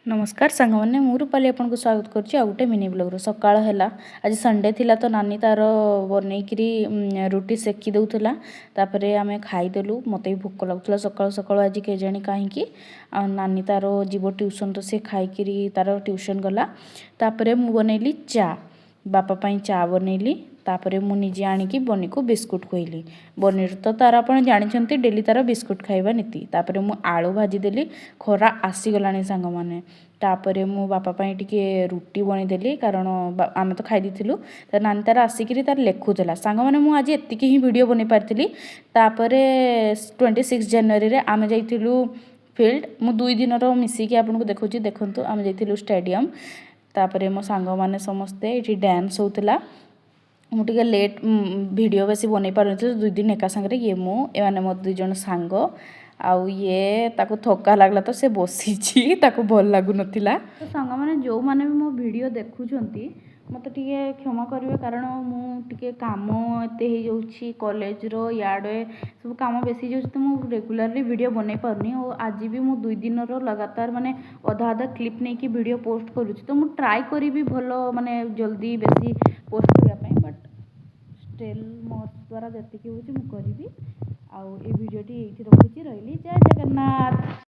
नमस्कार सांगमाने मु रूपाली आपको स्वागत करुच्ची आ गोटे मिनी ब्लॉग सकाळ है आज संडे थिला तो नानी तार बनईकरी रुटी सेकी दौला तापर आम खाईदेलु मत भी भोक लगुला सकाळु सकाळु आज केजाणी कहीं नानी तार जीव ट्यूशन तो सी खाईकरी तार ट्यूशन गला तापर मु बनैली चा बापा पाई चा बनैली तापर मु निजे आनिकी बनी को बिस्कुट खुएली बनीर तो तार आप जानते डेली तार बिस्कुट खाइबा नीति तापर मु आलू भाजीदेली खरा आसीगला सांग मैंने तापर मु बापा पाई टिके रुटी बनईदेली कारण आम तो खाई देलु तो नानी तार आसिक तार लेखुला सांग मैंने मुझे एतिक ही वीडियो बन पारी तापर 26 जनवरी रे आम जाइलु फील्ड मु 2 दिन मिसिकी आपको देखुची देखु आम जाइलु स्टेडियम तापर मो सांग मैंने समस्ते ये डांस होता मुझे लेट वीडियो बेसी बन पार 2 दिन एका सांगे ये मु एने मो 2 जन सांग आउ ये ताको थका लगला तो से बसी ताको भल लगुन तो सांग मैंने जो मैंने भी मो वीडियो देखुंती मत टे क्षमा करेंगे कारण मुझे कम एत कॉलेज रो याडे सब कम बेसी जाऊँ तो मुझे रेगुलाली वीडियो बन पारनी और आज भी मुझे 2 दिन लगातार माने अधा अधा क्लिप नहीं कि वीडियो पोस्ट करुँच तो मुझे ट्राए करी भल माने जल्दी बेसी पोस्ट करने बट स्टिल मो द्वारा जी करी आउ ये वीडियोटी ये रखुची रही जय जगन्नाथ।